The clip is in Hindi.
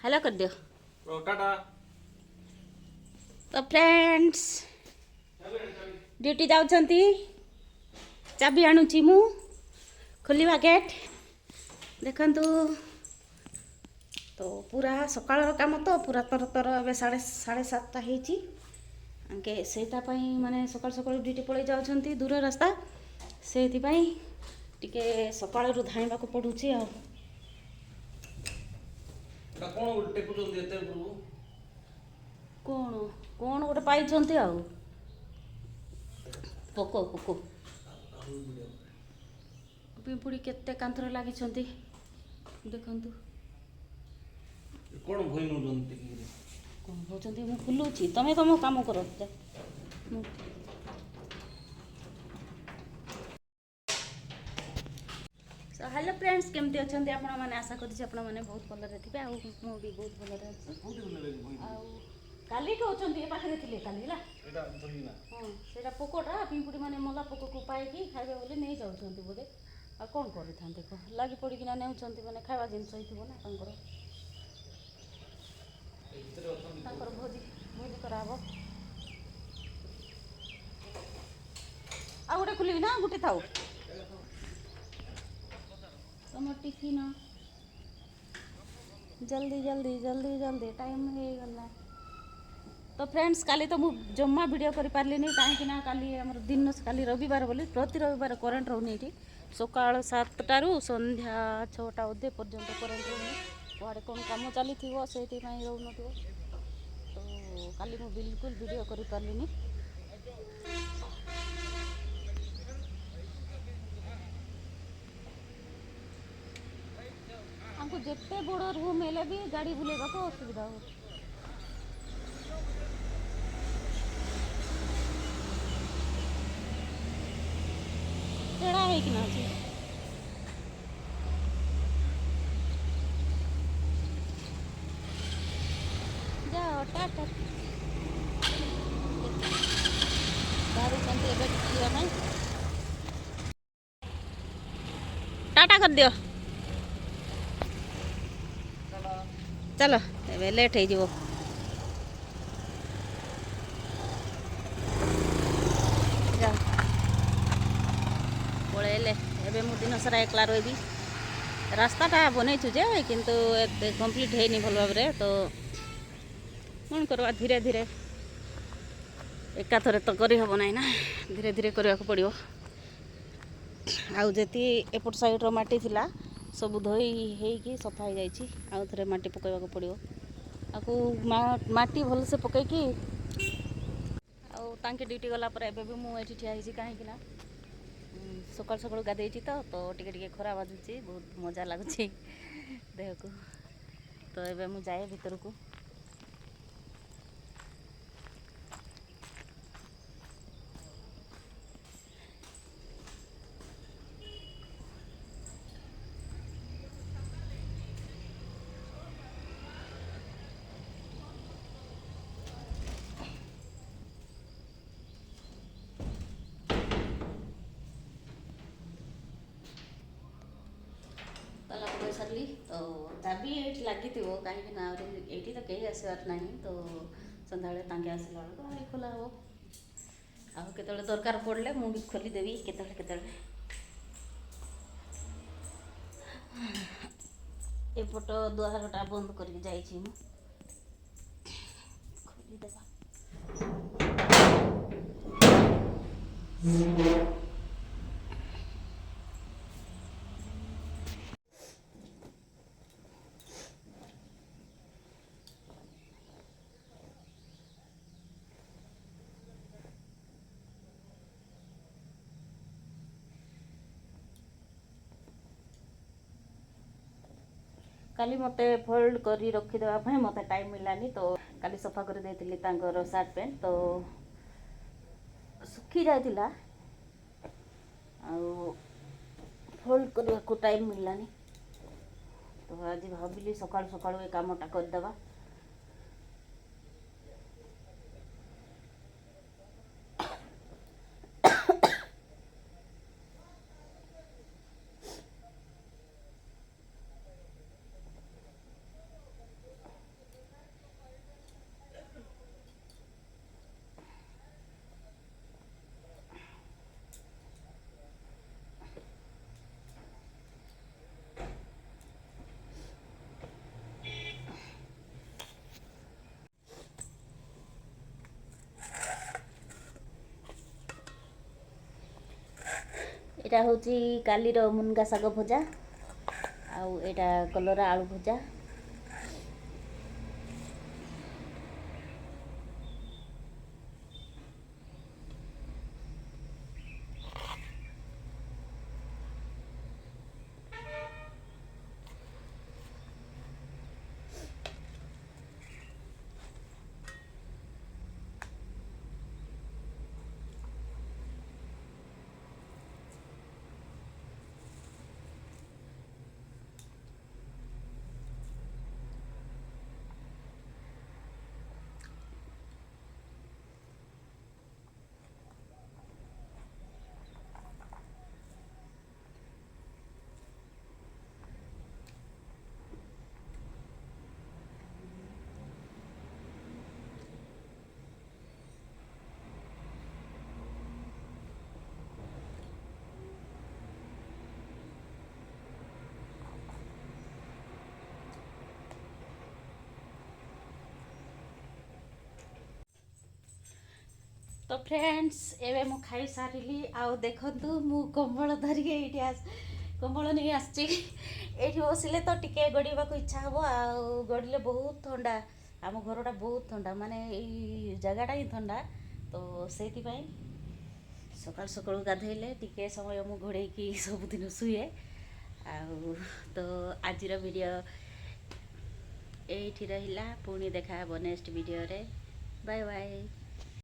हेलो कर दियो। टाटा। तो फ्रेंड्स ड्यूटी जाउछंती चाबी आणुची मु खोलिवा गेट देखंतु। तो पूरा सकाळ काम तो पूरा तर तर ए 7:30 ହେଇची आंके सेटा पई माने सकाळ सकाळ ड्यूटी पळै जाउछंती दूर रास्ता सेति पई टिके सकाळ रु धाइबा को पडुची आ। ता कोन टेकुचंदी एते प्रभु कोण कोण गोटे पाइछंती आ पोको पोको पिंपुड़ी केते कांथर लागिछंती देखंतु। कोन भई नु जंती कौन होचंती मु खुलुची तमे तमो काम करो जा। सो हेलो फ्रेंड्स केमती अछंती आपण माने आशा करछि आपण माने बहुत भल रे थिबे आ मु भी बहुत भल रे अछि। कोठी बने भई आ काली कहउछंती ए पाखरे थिले काली ला एटा धरिना हां सेटा पोकोटा पिंपुड़ी माने मला पोको को पाई की खाइबे बोले नै जाउछंती बोले आ कोन करिथां देखो लागी पड़ी किना नेउछंती माने खाइबा जिंस होइथिबो ना तांकर तांकर भोजी भोजी कराबो आ गोटे खुलिबी ना गोटे थाउ तुम टिफिन जल्दी जल्दी जल्दी जल्दी टाइम हो गला। तो फ्रेंड्स काली तो मुझे जम्मा वीडियो कर पार्ली कहीं काली आमर दिन काली रविवार बोली प्रति रविवार करेन्ट रोनी ये सकाल 7टारू संध्या 6टा अधे पर्यंत करेन्ट रोनी कड़े कौन कम चली से रोन तो काली मुझे बिल्कुल वीडियो कर पार्ली। हमको जिते बड़ रूम हेले भी गाड़ी बुलेगा को असुविधा हो। तेड़ा है कि ना जी जाओ टाटा टाटा कर दियो चलो ए लेट हो पलैले एबे मु दिन सारा एकला रही रास्ताटा बनईचु जे किंतु कंप्लीट है भल भाव तो कौन करवा धीरे धीरे एकाथरे तो करी हबो नाही ना धीरे धीरे करने को पड़ो। आउ जेती एपट साइड माटी थिला सब धोई हेकी सफा हो जाइए आउ थे माटी पकईवा को पड़ो आपको माटी भल से पकईकी आउ ड्यूटी गला पर एबे भी मुझे ठिया कहीं ना सकाल सकाल गाधे तो टिके टिके खरा बाजुची बहुत मजा लगुच देह को। तो एबे मु जाए भीतर को सारी तो चाबी ये लगी कहीं ये तो कहीं आसबार ना तो सन्ध्या आसला बेलू खोला हम आउ के दरकार पड़े मुझे खोलीदेवी के एपट दुआरटा बंद करके जाइए खोलीदेवा काली मते फोल्ड करी रखीदेवा मत टाइम मिलानी तो काली सफा कर देती सार्ट पैंट तो सुखी जाता फोल्ड करने को टाइम मिललानी तो आज भाविली सकाल सकाल ये कामटा करदेवा। ଏଇଟା ହେଉଛି କାଲିର ମୁନଗା ଶାଗ ଭଜା, ଆଉ ଏଇଟା କଲରା ଆଳୁ ଭଜା। तो फ्रेंड्स एवं मु खाई सारिली आउ देखंतु मु कंबल धरिके एठी कंबल नहीं आसची एठी बसिले तो टिके गड़िबा को इच्छा हबो आउ गड़िले बहुत ठंडा आम घरटा बहुत ठंडा माने एई जगहटा ही ठंडा तो सेति पई सकाळ सकाळ गाधैले टिके समय मु घोड़ेकी सबुदिन सुए आउ तो आजिर वीडियो एठी रहिला पुणी देखा हबो नेक्स्ट वीडियो रे बाय बाय।